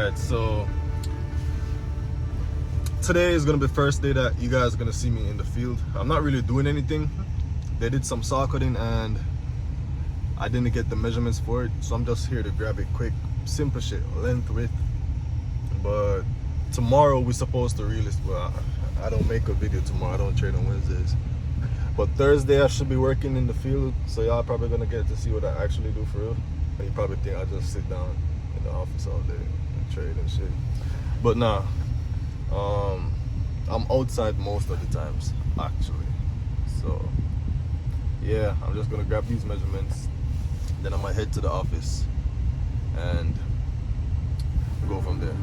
Alright, so today is gonna be the first day that you guys are gonna see me in the field. I'm not really doing anything. They did some saw cutting and I didn't get the measurements for it, so I'm just here to grab it quick. Simple shit, length, width. But tomorrow we're supposed to release. Well, I don't make a video tomorrow. I don't trade on Wednesdays. But Thursday I should be working in the field, so y'all probably gonna get to see what I actually do for real. And you probably think I just sit down in the office all day and trade and shit. But nah, I'm outside most of the times actually. So yeah, I'm just gonna grab these measurements, then I might head to the office and go from there.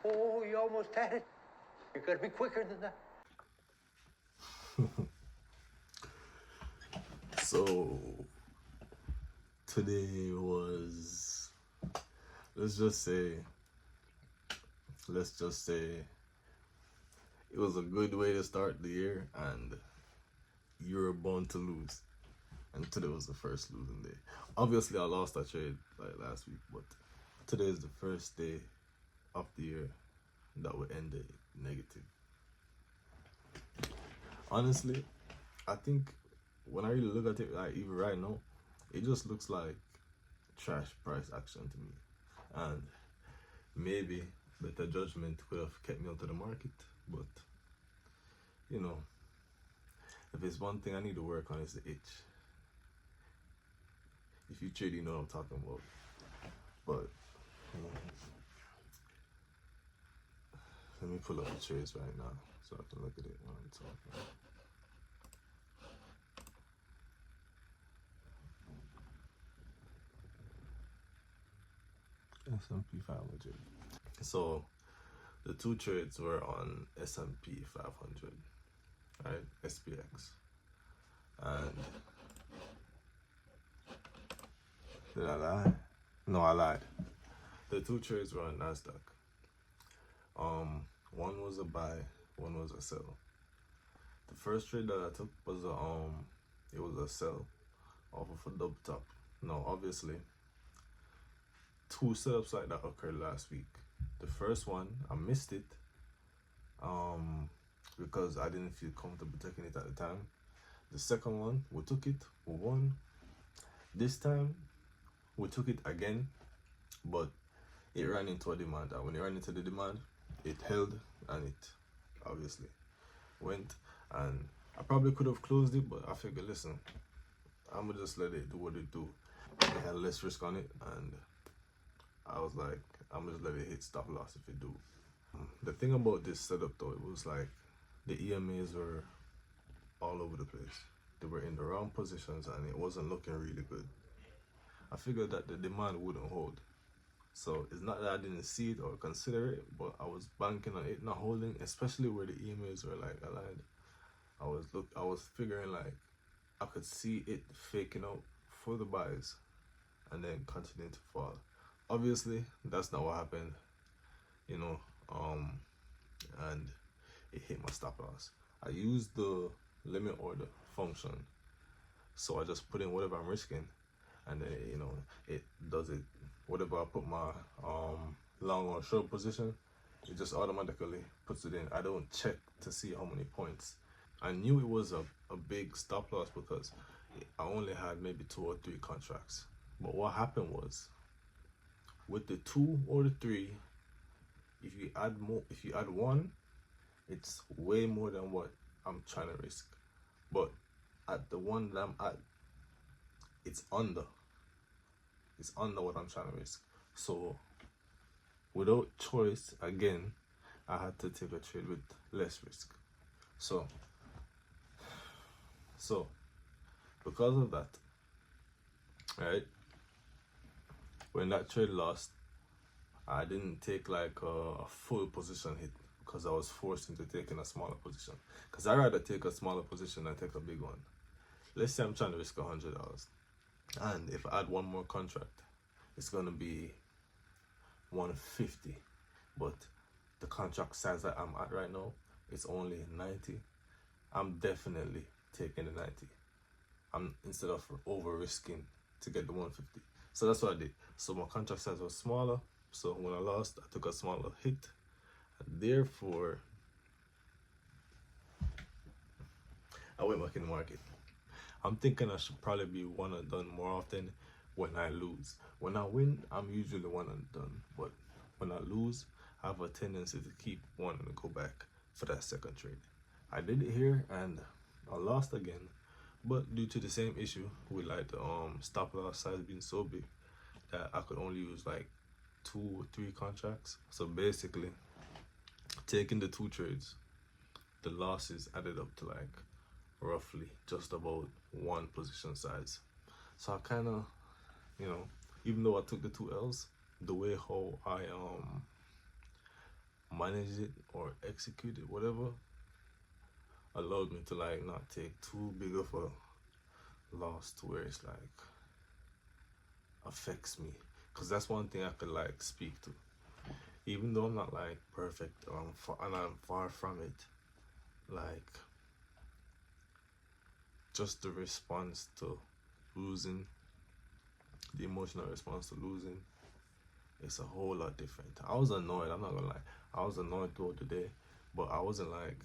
Oh, you almost had it. You gotta be quicker than that. So today was, let's just say it was a good way to start the year, and you're born to lose. And today was the first losing day. Obviously I lost that trade like last week, but today is the first day of the year that will end it negative. Honestly, I think when I really look at it, like even right now, it just looks like trash price action to me. And maybe better judgment could have kept me onto the market, but you know, if it's one thing I need to work on, is the itch. If you trade, you know what I'm talking about. But let me pull up the trades right now so I can look at it when I'm talking. S&P 500. So the two trades were on S&P 500, right? SPX. And did I lie? No, I lied. The two trades were on NASDAQ. One was a buy, one was a sell. The first trade that I took was it was a sell off of a double top. Now, obviously, two setups like that occurred last week. The first one, I missed it because I didn't feel comfortable taking it at the time. The second one, we took it, we won. This time, we took it again, but it ran into a demand. And when it ran into the demand, it held and it obviously went. And I probably could have closed it, but I figured, listen, I'm gonna just let it do what it do. It had less risk on it, and I was like, I'm gonna just let it hit stop loss if it do. The thing about this setup though, it was like the EMAs were all over the place. They were in the wrong positions and it wasn't looking really good. I figured that the demand wouldn't hold. So it's not that I didn't see it or consider it, but I was banking on it not holding, especially where the EMAs were like aligned. I was figuring like I could see it faking out for the buys and then continuing to fall. Obviously, that's not what happened, you know, and it hit my stop loss. I used the limit order function, so I just put in whatever I'm risking, and then you know it does it. Whatever I put my long or short position, it just automatically puts it in. I don't check to see how many points. I knew it was a big stop loss because I only had maybe 2 or 3 contracts. But what happened was, with the 2 or the 3, if you add 1, it's way more than what I'm trying to risk. But at the one that I'm at, it's under what I'm trying to risk. So without choice, again, I had to take a trade with less risk. So because of that, right, when that trade lost, I didn't take like a full position hit because I was forced into taking a smaller position. Because I'd rather take a smaller position than take a big one. Let's say I'm trying to risk $100, and if I add 1 more contract, it's gonna be 150. But the contract size that I'm at right now, it's only 90. I'm definitely taking the 90. Instead of over risking to get the 150. So that's what I did. So my contract size was smaller. So when I lost, I took a smaller hit. And therefore, I went back in the market. I'm thinking I should probably be one and done more often when I lose. When I win, I'm usually one and done. But when I lose, I have a tendency to keep wanting to go back for that second trade. I did it here and I lost again. But due to the same issue with like the stop loss size being so big that I could only use like 2 or 3 contracts. So basically, taking the 2 trades, the losses added up to like roughly just about 1 position size. So I kind of, you know, even though I took the 2 L's, the way how I managed it or executed whatever allowed me to like not take too big of a loss to where it's like affects me. Because that's one thing I could like speak to. Even though I'm not like perfect and I'm far from it, like just the response to losing, the emotional response to losing, it's a whole lot different. I was annoyed, I'm not gonna lie. I was annoyed throughout the day, but I wasn't like,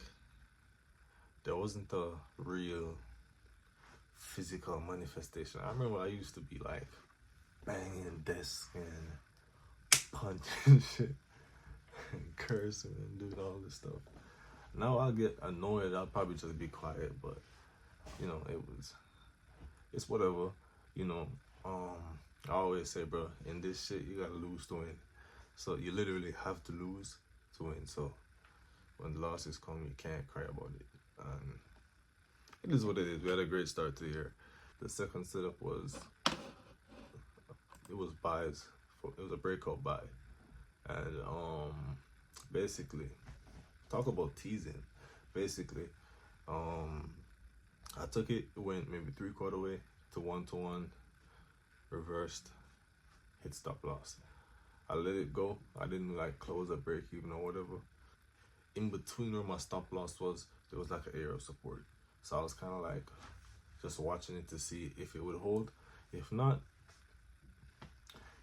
there wasn't a real physical manifestation. I remember I used to be like banging desks and punching shit and cursing and doing all this stuff. Now I'll get annoyed, I'll probably just be quiet, but you know, it's whatever, you know. I always say, bro, in this shit, you gotta lose to win. So you literally have to lose to win. So when the losses come, you can't cry about it. And it is what it is. We had a great start to the year. The second setup was, it was buys. It was a breakout buy. And basically, talk about teasing. Basically, I took it, went maybe 3/4 way to 1-to-1, reversed, hit stop loss. I let it go. I didn't like close a break even or whatever. In between where my stop loss was, there was like an area of support. So I was kind of like just watching it to see if it would hold. If not,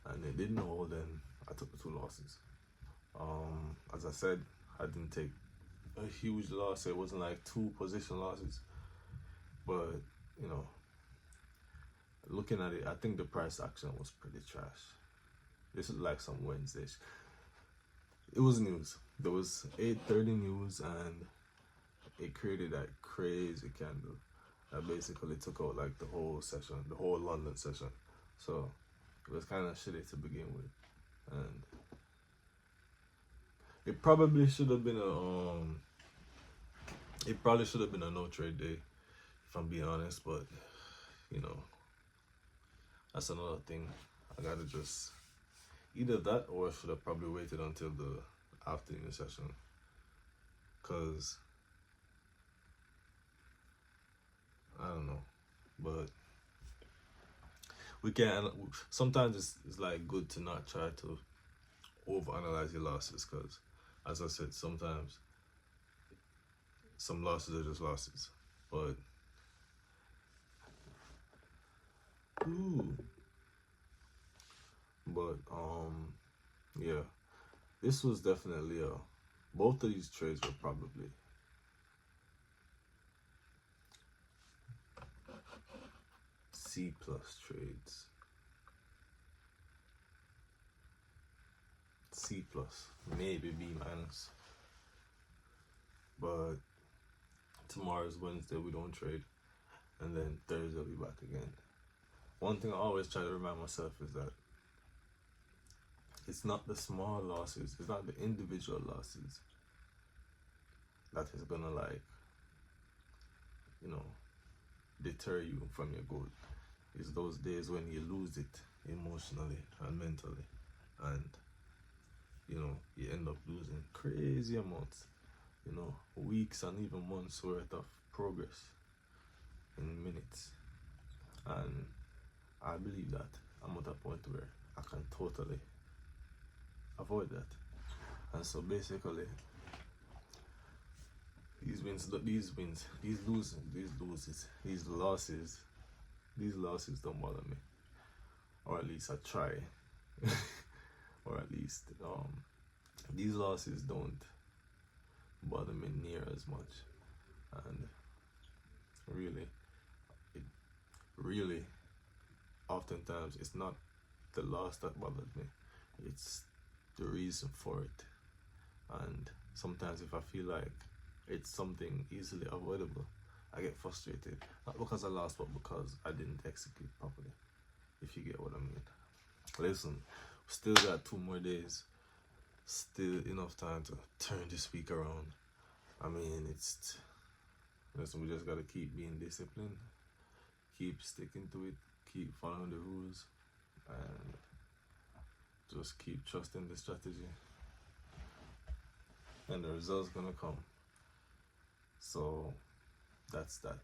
and they didn't hold, then I took the 2 losses. As I said, I didn't take a huge loss. It wasn't like 2 position losses, but you know, looking at it, I think the price action was pretty trash. This is like some Wednesday. It was news. There was 8:30 news, and it created that crazy candle that basically took out like the whole session, the whole London session. So it was kind of shitty to begin with, and it probably should have been a no trade day, if I'm being honest. But you know, that's another thing. I gotta just either that, or I should have probably waited until the afternoon session, cause I don't know, but we can't. Sometimes it's like good to not try to overanalyze your losses, cause as I said, sometimes some losses are just losses. But yeah, this was definitely both of these trades were probably C+ trades. C+, maybe B-. But tomorrow's Wednesday, we don't trade, and then Thursday I'll be back again. One thing I always try to remind myself is that it's not the small losses, it's not the individual losses that is gonna, like, you know, deter you from your goal. It's those days when you lose it emotionally and mentally, and you know, you end up losing crazy amounts, you know, weeks and even months worth of progress in minutes. And I believe that I'm at a point where I can totally avoid that. And so basically, these losses don't bother me, or at least I try. Or at least these losses don't bother me near as much. And really oftentimes it's not the loss that bothers me, it's the reason for it. And sometimes if I feel like it's something easily avoidable, I get frustrated, not because I lost, but because I didn't execute properly, if you get what I mean. Listen, still got 2 more days, still enough time to turn this week around. I mean, listen, we just gotta keep being disciplined, keep sticking to it, keep following the rules, and just keep trusting the strategy, and the results gonna come. So that's that.